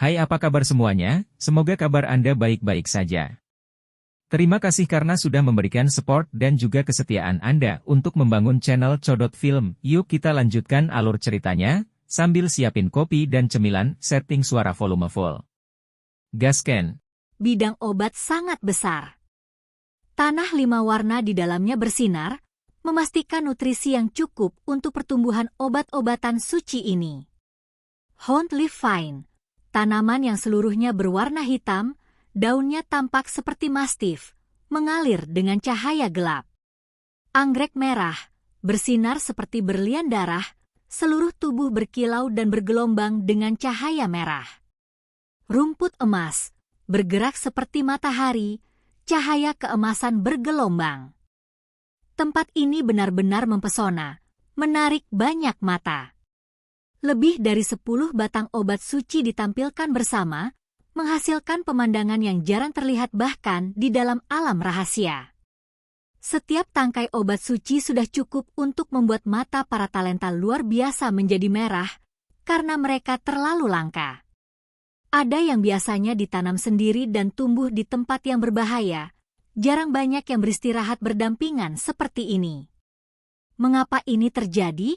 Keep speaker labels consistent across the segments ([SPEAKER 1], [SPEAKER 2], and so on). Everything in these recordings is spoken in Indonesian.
[SPEAKER 1] Hai, apa kabar semuanya? Semoga kabar Anda baik-baik saja. Terima kasih karena sudah memberikan support dan juga kesetiaan Anda untuk membangun channel Codot Film. Yuk kita lanjutkan alur ceritanya, sambil siapin kopi dan cemilan, setting suara volume full. Gasken.
[SPEAKER 2] Bidang obat sangat besar. Tanah 5 warna di dalamnya bersinar, memastikan nutrisi yang cukup untuk pertumbuhan obat-obatan suci ini. Hound Leaf Vine, tanaman yang seluruhnya berwarna hitam, daunnya tampak seperti mastif, mengalir dengan cahaya gelap. Anggrek merah, bersinar seperti berlian darah, seluruh tubuh berkilau dan bergelombang dengan cahaya merah. Rumput emas, bergerak seperti matahari, cahaya keemasan bergelombang. Tempat ini benar-benar mempesona, menarik banyak mata. Lebih dari 10 batang obat suci ditampilkan bersama, menghasilkan pemandangan yang jarang terlihat bahkan di dalam alam rahasia. Setiap tangkai obat suci sudah cukup untuk membuat mata para talenta luar biasa menjadi merah, karena mereka terlalu langka. Ada yang biasanya ditanam sendiri dan tumbuh di tempat yang berbahaya, jarang banyak yang beristirahat berdampingan seperti ini. Mengapa ini terjadi?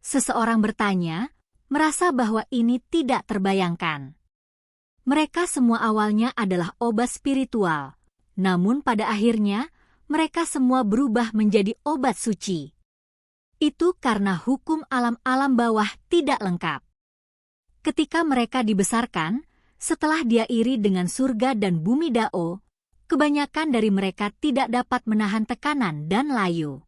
[SPEAKER 2] Seseorang bertanya, merasa bahwa ini tidak terbayangkan. Mereka semua awalnya adalah obat spiritual, namun pada akhirnya, mereka semua berubah menjadi obat suci. Itu karena hukum alam-alam bawah tidak lengkap. Ketika mereka dibesarkan, setelah dia iri dengan surga dan bumi Dao, kebanyakan dari mereka tidak dapat menahan tekanan dan layu.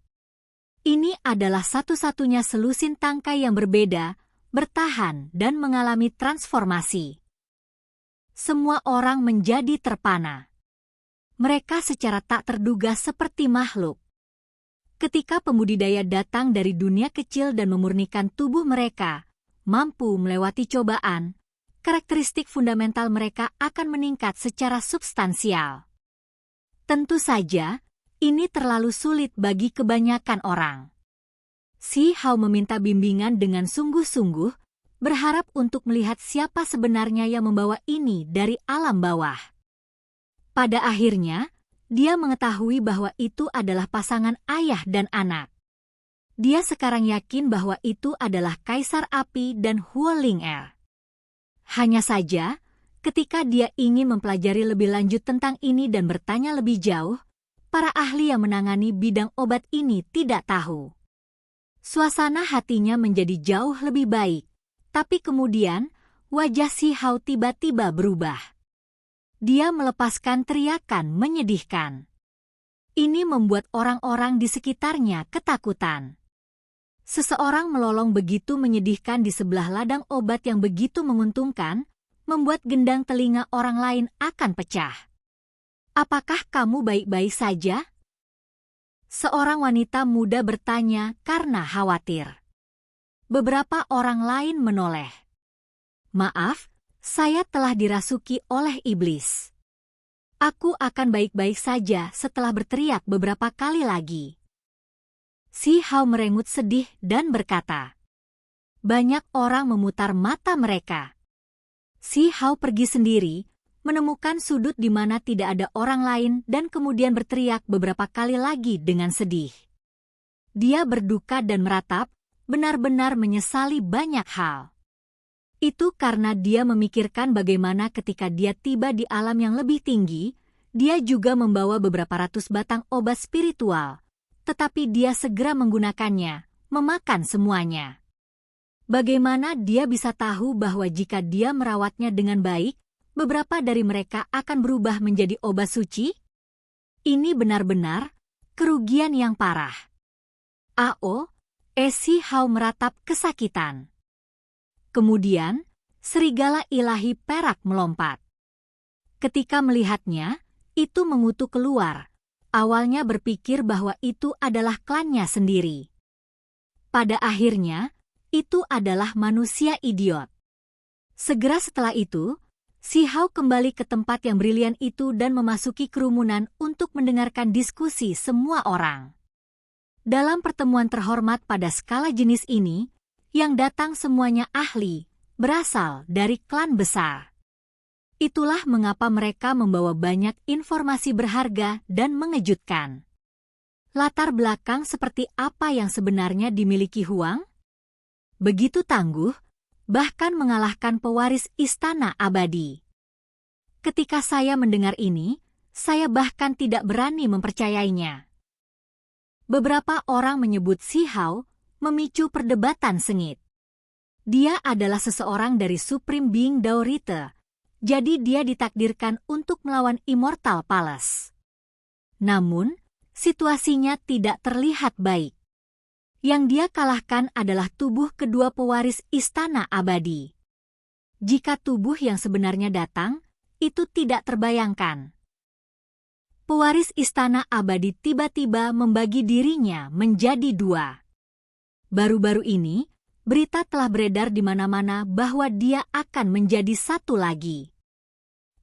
[SPEAKER 2] Ini adalah satu-satunya selusin tangkai yang berbeda, bertahan dan mengalami transformasi. Semua orang menjadi terpana. Mereka secara tak terduga seperti makhluk. Ketika pembudidaya datang dari dunia kecil dan memurnikan tubuh mereka, mampu melewati cobaan, karakteristik fundamental mereka akan meningkat secara substansial. Tentu saja, ini terlalu sulit bagi kebanyakan orang. Si Hao meminta bimbingan dengan sungguh-sungguh, berharap untuk melihat siapa sebenarnya yang membawa ini dari alam bawah. Pada akhirnya, dia mengetahui bahwa itu adalah pasangan ayah dan anak. Dia sekarang yakin bahwa itu adalah Kaisar Api dan Huo Ling-er. Hanya saja, ketika dia ingin mempelajari lebih lanjut tentang ini dan bertanya lebih jauh, para ahli yang menangani bidang obat ini tidak tahu. Suasana hatinya menjadi jauh lebih baik. Tapi kemudian, wajah Si Hao tiba-tiba berubah. Dia melepaskan teriakan menyedihkan. Ini membuat orang-orang di sekitarnya ketakutan. Seseorang melolong begitu menyedihkan di sebelah ladang obat yang begitu menguntungkan, membuat gendang telinga orang lain akan pecah. Apakah kamu baik-baik saja? Seorang wanita muda bertanya karena khawatir. Beberapa orang lain menoleh. Maaf, saya telah dirasuki oleh iblis. Aku akan baik-baik saja setelah berteriak beberapa kali lagi. Si Hao merengut sedih dan berkata. Banyak orang memutar mata mereka. Si Hao pergi sendiri, menemukan sudut di mana tidak ada orang lain dan kemudian berteriak beberapa kali lagi dengan sedih. Dia berduka dan meratap, benar-benar menyesali banyak hal. Itu karena dia memikirkan bagaimana ketika dia tiba di alam yang lebih tinggi, dia juga membawa beberapa ratus batang obat spiritual, tetapi dia segera menggunakannya, memakan semuanya. Bagaimana dia bisa tahu bahwa jika dia merawatnya dengan baik, beberapa dari mereka akan berubah menjadi obat suci? Ini benar-benar kerugian yang parah. Si Hao meratap kesakitan. Kemudian, serigala ilahi perak melompat. Ketika melihatnya, itu mengutuk keluar. Awalnya berpikir bahwa itu adalah klannya sendiri. Pada akhirnya, itu adalah manusia idiot. Segera setelah itu, Si Hao kembali ke tempat yang brilian itu dan memasuki kerumunan untuk mendengarkan diskusi semua orang. Dalam pertemuan terhormat pada skala jenis ini, yang datang semuanya ahli, berasal dari klan besar. Itulah mengapa mereka membawa banyak informasi berharga dan mengejutkan. Latar belakang seperti apa yang sebenarnya dimiliki Huang? Begitu tangguh, bahkan mengalahkan pewaris Istana Abadi. Ketika saya mendengar ini, saya bahkan tidak berani mempercayainya. Beberapa orang menyebut Si Hao memicu perdebatan sengit. Dia adalah seseorang dari Supreme Being Daorite, jadi dia ditakdirkan untuk melawan Immortal Palace. Namun, situasinya tidak terlihat baik. Yang dia kalahkan adalah tubuh kedua pewaris Istana Abadi. Jika tubuh yang sebenarnya datang, itu tidak terbayangkan. Pewaris Istana Abadi tiba-tiba membagi dirinya menjadi dua. Baru-baru ini, berita telah beredar di mana-mana bahwa dia akan menjadi satu lagi.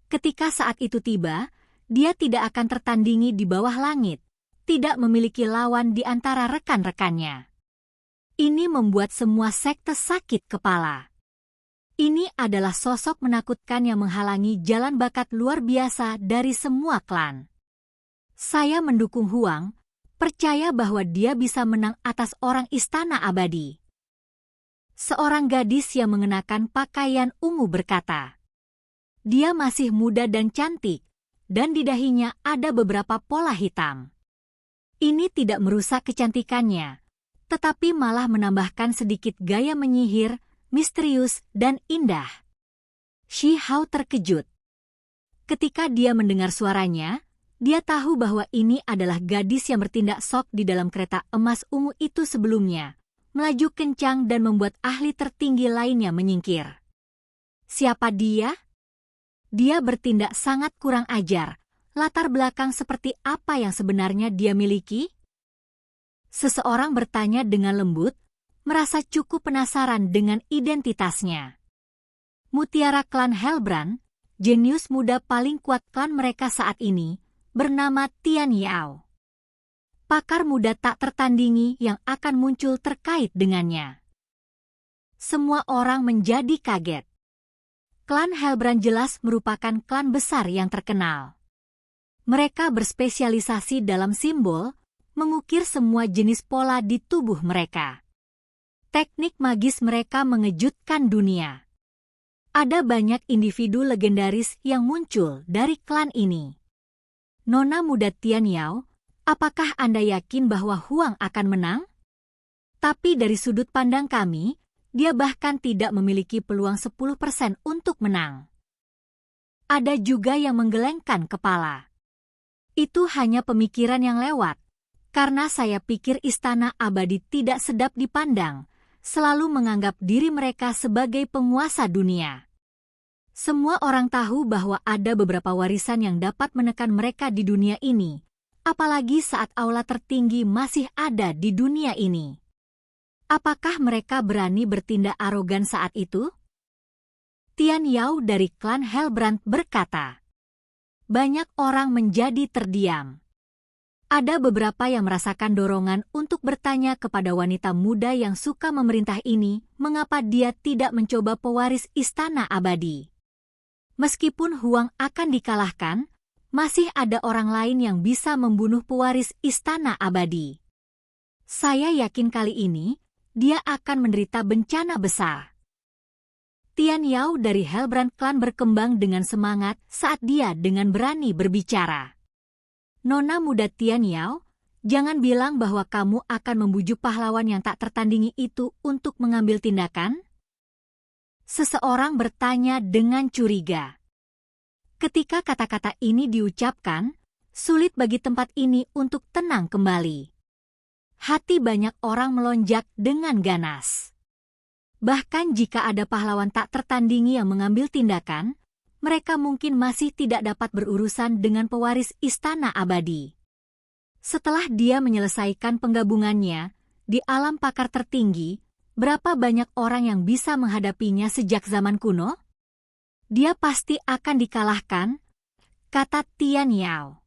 [SPEAKER 2] Ketika saat itu tiba, dia tidak akan tertandingi di bawah langit, tidak memiliki lawan di antara rekan-rekannya. Ini membuat semua sekte sakit kepala. Ini adalah sosok menakutkan yang menghalangi jalan bakat luar biasa dari semua klan. Saya mendukung Huang, percaya bahwa dia bisa menang atas orang Istana Abadi. Seorang gadis yang mengenakan pakaian ungu berkata. Dia masih muda dan cantik, dan di dahinya ada beberapa pola hitam. Ini tidak merusak kecantikannya, tetapi malah menambahkan sedikit gaya menyihir, misterius, dan indah. Si Hao terkejut. Ketika dia mendengar suaranya, dia tahu bahwa ini adalah gadis yang bertindak sok di dalam kereta emas ungu itu sebelumnya, melaju kencang dan membuat ahli tertinggi lainnya menyingkir. Siapa dia? Dia bertindak sangat kurang ajar. Latar belakang seperti apa yang sebenarnya dia miliki? Seseorang bertanya dengan lembut, merasa cukup penasaran dengan identitasnya. Mutiara klan Hellbrand, jenius muda paling kuat klan mereka saat ini, bernama Tian Yao. Pakar muda tak tertandingi yang akan muncul terkait dengannya. Semua orang menjadi kaget. Klan Hellbrand jelas merupakan klan besar yang terkenal. Mereka berspesialisasi dalam simbol, mengukir semua jenis pola di tubuh mereka. Teknik magis mereka mengejutkan dunia. Ada banyak individu legendaris yang muncul dari klan ini. Nona muda Tian Yao, apakah Anda yakin bahwa Huang akan menang? Tapi dari sudut pandang kami, dia bahkan tidak memiliki peluang 10% untuk menang. Ada juga yang menggelengkan kepala. Itu hanya pemikiran yang lewat, karena saya pikir Istana Abadi tidak sedap dipandang, selalu menganggap diri mereka sebagai penguasa dunia. Semua orang tahu bahwa ada beberapa warisan yang dapat menekan mereka di dunia ini, apalagi saat aula tertinggi masih ada di dunia ini. Apakah mereka berani bertindak arogan saat itu? Tian Yao dari klan Hellbrand berkata. Banyak orang menjadi terdiam. Ada beberapa yang merasakan dorongan untuk bertanya kepada wanita muda yang suka memerintah ini, mengapa dia tidak mencoba pewaris Istana Abadi. Meskipun Huang akan dikalahkan, masih ada orang lain yang bisa membunuh pewaris Istana Abadi. Saya yakin kali ini, dia akan menderita bencana besar. Tian Yao dari Hellbrand Clan berkembang dengan semangat saat dia dengan berani berbicara. Nona muda Tian Yao, jangan bilang bahwa kamu akan membujuk pahlawan yang tak tertandingi itu untuk mengambil tindakan? Seseorang bertanya dengan curiga. Ketika kata-kata ini diucapkan, sulit bagi tempat ini untuk tenang kembali. Hati banyak orang melonjak dengan ganas. Bahkan jika ada pahlawan tak tertandingi yang mengambil tindakan, mereka mungkin masih tidak dapat berurusan dengan pewaris Istana Abadi. Setelah dia menyelesaikan penggabungannya, di alam pakar tertinggi, berapa banyak orang yang bisa menghadapinya sejak zaman kuno? Dia pasti akan dikalahkan, kata Tian Yao.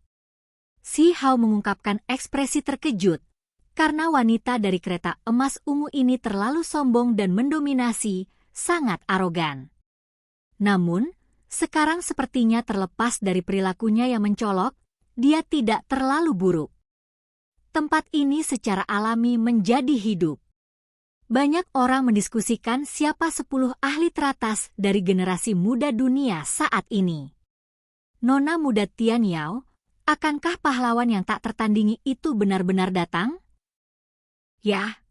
[SPEAKER 2] Si Hao mengungkapkan ekspresi terkejut, karena wanita dari kereta emas ungu ini terlalu sombong dan mendominasi, sangat arogan. Namun, sekarang sepertinya terlepas dari perilakunya yang mencolok, dia tidak terlalu buruk. Tempat ini secara alami menjadi hidup. Banyak orang mendiskusikan siapa 10 ahli teratas dari generasi muda dunia saat ini. Nona muda Tian Yao, akankah pahlawan yang tak tertandingi itu benar-benar datang? Ya.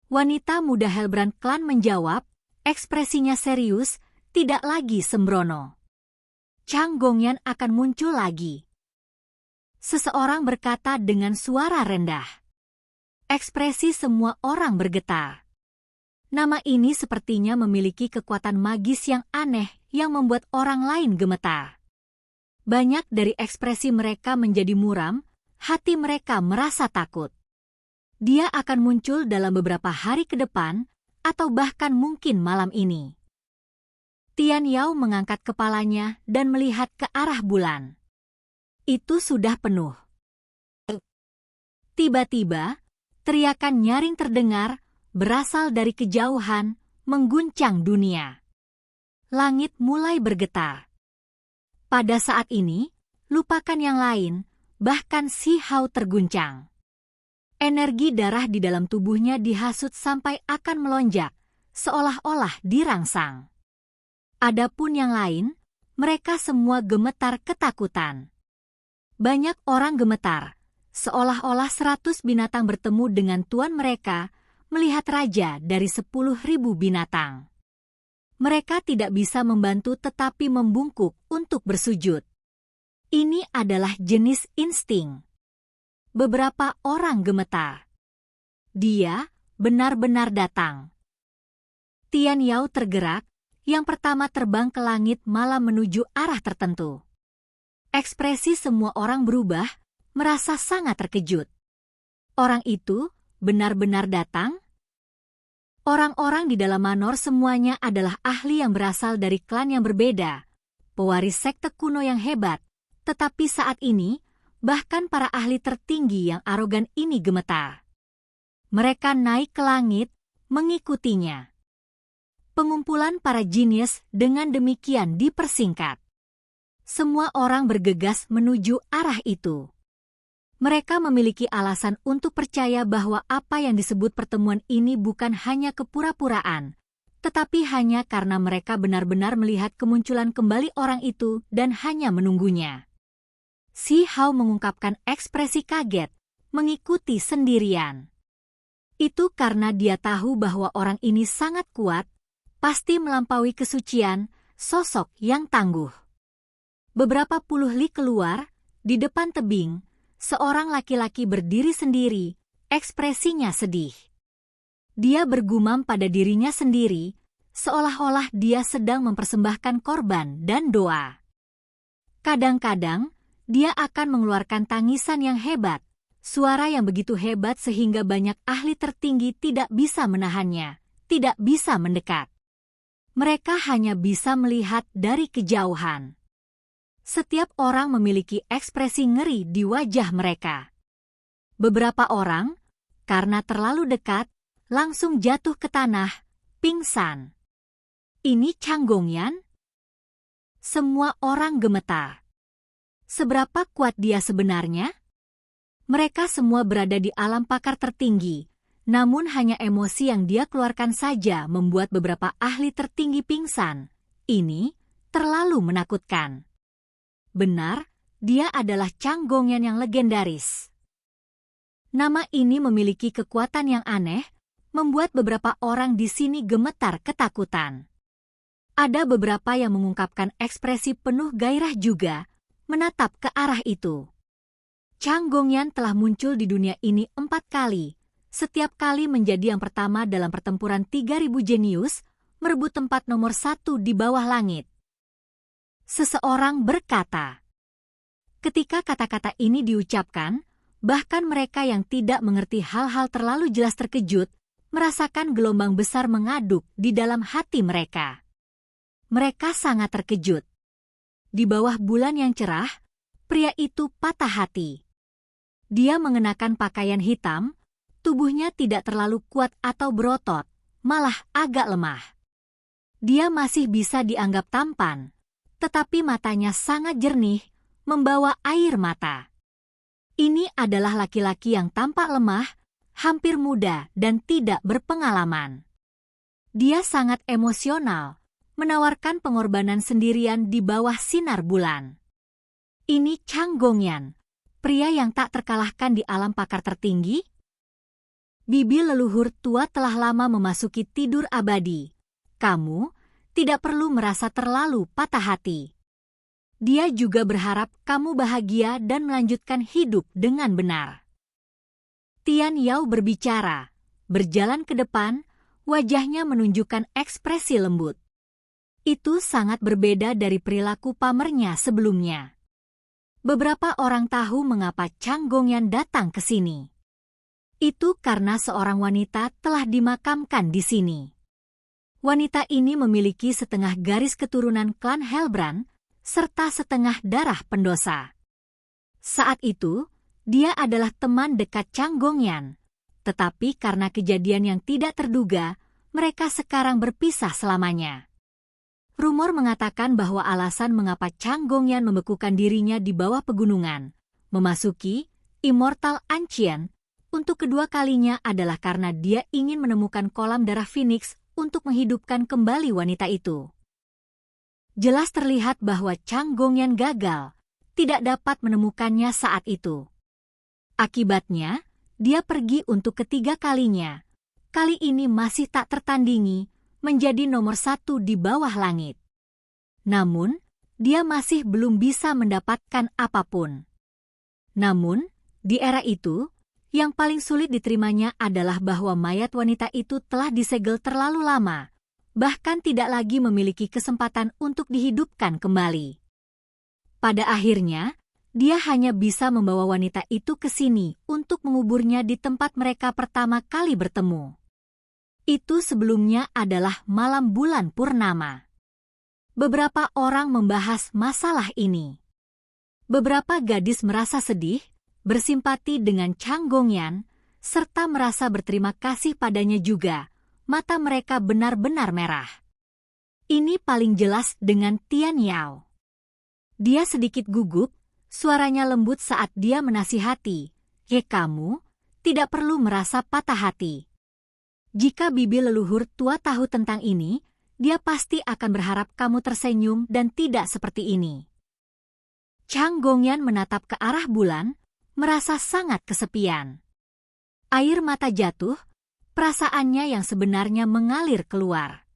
[SPEAKER 2] Wanita muda Helbrand Clan menjawab, ekspresinya serius, tidak lagi sembrono. Chang Gongyan akan muncul lagi. Seseorang berkata dengan suara rendah. Ekspresi semua orang bergetar. Nama ini sepertinya memiliki kekuatan magis yang aneh yang membuat orang lain gemetar. Banyak dari ekspresi mereka menjadi muram, hati mereka merasa takut. Dia akan muncul dalam beberapa hari ke depan, atau bahkan mungkin malam ini. Tian Yao mengangkat kepalanya dan melihat ke arah bulan. Itu sudah penuh. Tiba-tiba, teriakan nyaring terdengar, berasal dari kejauhan, mengguncang dunia. Langit mulai bergetar. Pada saat ini, lupakan yang lain, bahkan Si Hao terguncang. Energi darah di dalam tubuhnya dihasut sampai akan melonjak, seolah-olah dirangsang. Adapun yang lain, mereka semua gemetar ketakutan. Banyak orang gemetar, seolah-olah 100 binatang bertemu dengan tuan mereka, melihat raja dari 10.000 binatang. Mereka tidak bisa membantu tetapi membungkuk untuk bersujud. Ini adalah jenis insting. Beberapa orang gemetar. Dia benar-benar datang. Tian Yao tergerak, yang pertama terbang ke langit malah menuju arah tertentu. Ekspresi semua orang berubah, merasa sangat terkejut. Orang itu benar-benar datang? Orang-orang di dalam Manor semuanya adalah ahli yang berasal dari klan yang berbeda, pewaris sekte kuno yang hebat, tetapi saat ini, bahkan para ahli tertinggi yang arogan ini gemetar. Mereka naik ke langit, mengikutinya. Pengumpulan para jenius dengan demikian dipersingkat. Semua orang bergegas menuju arah itu. Mereka memiliki alasan untuk percaya bahwa apa yang disebut pertemuan ini bukan hanya kepura-puraan, tetapi hanya karena mereka benar-benar melihat kemunculan kembali orang itu dan hanya menunggunya. Si Hao mengungkapkan ekspresi kaget, mengikuti sendirian. Itu karena dia tahu bahwa orang ini sangat kuat, pasti melampaui kesucian, sosok yang tangguh. Beberapa puluh li keluar, di depan tebing, seorang laki-laki berdiri sendiri, ekspresinya sedih. Dia bergumam pada dirinya sendiri, seolah-olah dia sedang mempersembahkan korban dan doa. Kadang-kadang, dia akan mengeluarkan tangisan yang hebat, suara yang begitu hebat sehingga banyak ahli tertinggi tidak bisa menahannya, tidak bisa mendekat. Mereka hanya bisa melihat dari kejauhan. Setiap orang memiliki ekspresi ngeri di wajah mereka. Beberapa orang, karena terlalu dekat, langsung jatuh ke tanah, pingsan. Ini Chang Gongyan? Semua orang gemetar. Seberapa kuat dia sebenarnya? Mereka semua berada di alam pakar tertinggi, namun hanya emosi yang dia keluarkan saja membuat beberapa ahli tertinggi pingsan. Ini terlalu menakutkan. Benar, dia adalah Chang Gongyan yang legendaris. Nama ini memiliki kekuatan yang aneh, membuat beberapa orang di sini gemetar ketakutan. Ada beberapa yang mengungkapkan ekspresi penuh gairah juga, menatap ke arah itu. Chang Gongyan telah muncul di dunia ini 4 kali, setiap kali menjadi yang pertama dalam pertempuran 3.000 jenius, merebut tempat nomor 1 di bawah langit. Seseorang berkata. Ketika kata-kata ini diucapkan, bahkan mereka yang tidak mengerti hal-hal terlalu jelas terkejut, merasakan gelombang besar mengaduk di dalam hati mereka. Mereka sangat terkejut. Di bawah bulan yang cerah, pria itu patah hati. Dia mengenakan pakaian hitam, tubuhnya tidak terlalu kuat atau berotot, malah agak lemah. Dia masih bisa dianggap tampan, tetapi matanya sangat jernih, membawa air mata. Ini adalah laki-laki yang tampak lemah, hampir muda dan tidak berpengalaman. Dia sangat emosional, menawarkan pengorbanan sendirian di bawah sinar bulan. Ini Chang Gongyan, pria yang tak terkalahkan di alam pakar tertinggi. Bibi leluhur tua telah lama memasuki tidur abadi. Kamu tidak perlu merasa terlalu patah hati. Dia juga berharap kamu bahagia dan melanjutkan hidup dengan benar. Tian Yao berbicara, berjalan ke depan, wajahnya menunjukkan ekspresi lembut. Itu sangat berbeda dari perilaku pamernya sebelumnya. Beberapa orang tahu mengapa Chang Gongyan datang ke sini. Itu karena seorang wanita telah dimakamkan di sini. Wanita ini memiliki setengah garis keturunan klan Helbrand, serta setengah darah pendosa. Saat itu, dia adalah teman dekat Chang Gongyan, tetapi karena kejadian yang tidak terduga, mereka sekarang berpisah selamanya. Rumor mengatakan bahwa alasan mengapa Chang Gongyan membekukan dirinya di bawah pegunungan, memasuki Immortal Ancient, untuk kedua kalinya adalah karena dia ingin menemukan kolam darah Phoenix untuk menghidupkan kembali wanita itu. Jelas terlihat bahwa Chang Gongyan gagal, tidak dapat menemukannya saat itu. Akibatnya, dia pergi untuk ketiga kalinya. Kali ini masih tak tertandingi, menjadi nomor 1 di bawah langit. Namun, dia masih belum bisa mendapatkan apapun. Namun, di era itu, yang paling sulit diterimanya adalah bahwa mayat wanita itu telah disegel terlalu lama, bahkan tidak lagi memiliki kesempatan untuk dihidupkan kembali. Pada akhirnya, dia hanya bisa membawa wanita itu ke sini untuk menguburnya di tempat mereka pertama kali bertemu. Itu sebelumnya adalah malam bulan purnama. Beberapa orang membahas masalah ini. Beberapa gadis merasa sedih, bersimpati dengan Chang Gongyan, serta merasa berterima kasih padanya juga. Mata mereka benar-benar merah. Ini paling jelas dengan Tian Yao. Dia sedikit gugup, suaranya lembut saat dia menasihati, kamu tidak perlu merasa patah hati. Jika bibi leluhur tua tahu tentang ini, dia pasti akan berharap kamu tersenyum dan tidak seperti ini. Chang Gongyan menatap ke arah bulan, merasa sangat kesepian. Air mata jatuh, perasaannya yang sebenarnya mengalir keluar.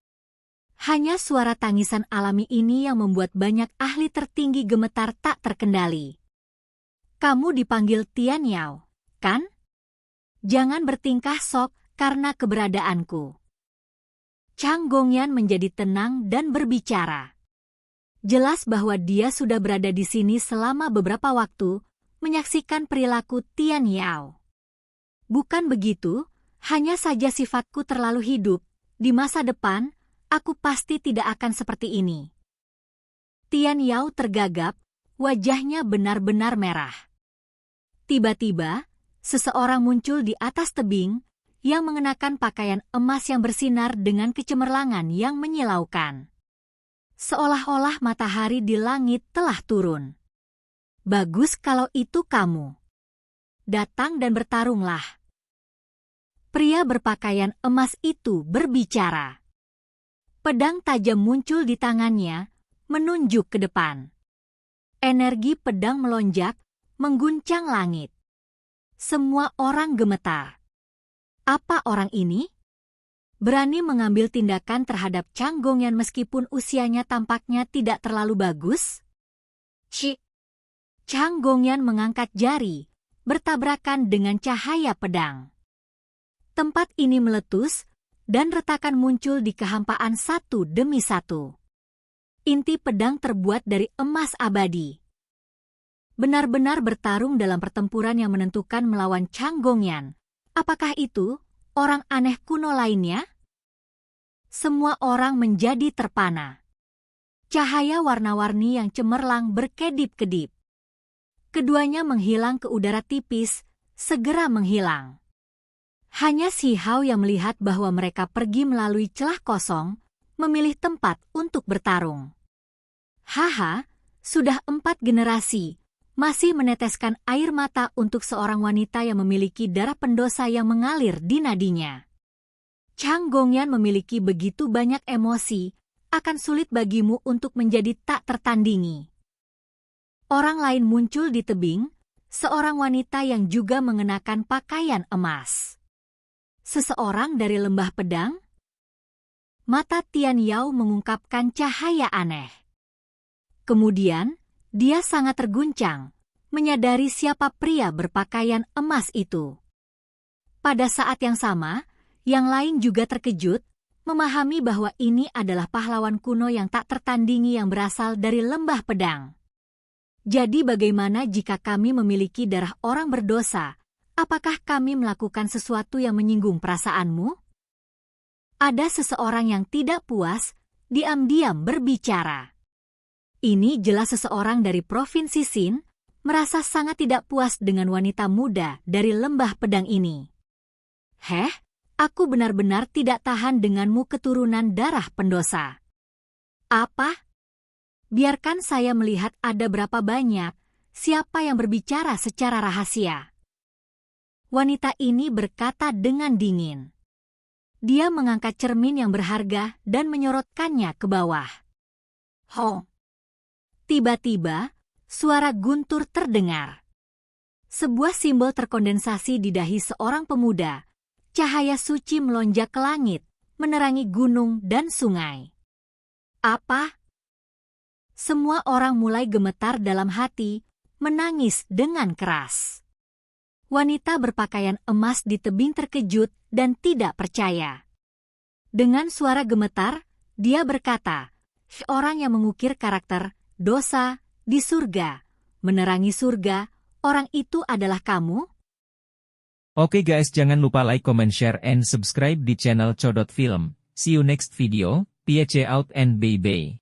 [SPEAKER 2] Hanya suara tangisan alami ini yang membuat banyak ahli tertinggi gemetar tak terkendali. Kamu dipanggil Tian Yao, kan? Jangan bertingkah sok karena keberadaanku. Chang Gongyan menjadi tenang dan berbicara. Jelas bahwa dia sudah berada di sini selama beberapa waktu, menyaksikan perilaku Tian Yao. Bukan begitu, hanya saja sifatku terlalu hidup, di masa depan, aku pasti tidak akan seperti ini. Tian Yao tergagap, wajahnya benar-benar merah. Tiba-tiba, seseorang muncul di atas tebing, yang mengenakan pakaian emas yang bersinar dengan kecemerlangan yang menyilaukan. Seolah-olah matahari di langit telah turun. Bagus kalau itu kamu. Datang dan bertarunglah. Pria berpakaian emas itu berbicara. Pedang tajam muncul di tangannya, menunjuk ke depan. Energi pedang melonjak, mengguncang langit. Semua orang gemetar. Apa orang ini? Berani mengambil tindakan terhadap Chang Gongyan meskipun usianya tampaknya tidak terlalu bagus? Chang Gongyan mengangkat jari, bertabrakan dengan cahaya pedang. Tempat ini meletus, dan retakan muncul di kehampaan satu demi satu. Inti pedang terbuat dari emas abadi. Benar-benar bertarung dalam pertempuran yang menentukan melawan Chang Gongyan. Apakah itu orang aneh kuno lainnya? Semua orang menjadi terpana. Cahaya warna-warni yang cemerlang berkedip-kedip. Keduanya menghilang ke udara tipis, segera menghilang. Hanya Si Hao yang melihat bahwa mereka pergi melalui celah kosong, memilih tempat untuk bertarung. Haha, sudah 4 generasi, masih meneteskan air mata untuk seorang wanita yang memiliki darah pendosa yang mengalir di nadinya. Chang Gongyan memiliki begitu banyak emosi, akan sulit bagimu untuk menjadi tak tertandingi. Orang lain muncul di tebing, seorang wanita yang juga mengenakan pakaian emas. Seseorang dari lembah pedang? Mata Tian Yao mengungkapkan cahaya aneh. Kemudian, dia sangat terguncang, menyadari siapa pria berpakaian emas itu. Pada saat yang sama, yang lain juga terkejut, memahami bahwa ini adalah pahlawan kuno yang tak tertandingi yang berasal dari lembah pedang. Jadi bagaimana jika kami memiliki darah orang berdosa? Apakah kami melakukan sesuatu yang menyinggung perasaanmu? Ada seseorang yang tidak puas, diam-diam berbicara. Ini jelas seseorang dari Provinsi Xin, merasa sangat tidak puas dengan wanita muda dari lembah pedang ini. Heh, aku benar-benar tidak tahan denganmu keturunan darah pendosa. Apa? Biarkan saya melihat ada berapa banyak, siapa yang berbicara secara rahasia. Wanita ini berkata dengan dingin. Dia mengangkat cermin yang berharga dan menyorotkannya ke bawah. Ho! Tiba-tiba, suara guntur terdengar. Sebuah simbol terkondensasi di dahi seorang pemuda. Cahaya suci melonjak ke langit, menerangi gunung dan sungai. Apa? Semua orang mulai gemetar dalam hati, menangis dengan keras. Wanita berpakaian emas di tebing terkejut dan tidak percaya. Dengan suara gemetar, dia berkata, "Orang yang mengukir karakter dosa di surga, menerangi surga, orang itu adalah kamu?"
[SPEAKER 1] Oke guys, jangan lupa like, comment, share, and subscribe di channel Codot Film. See you next video, peace out and bye-bye.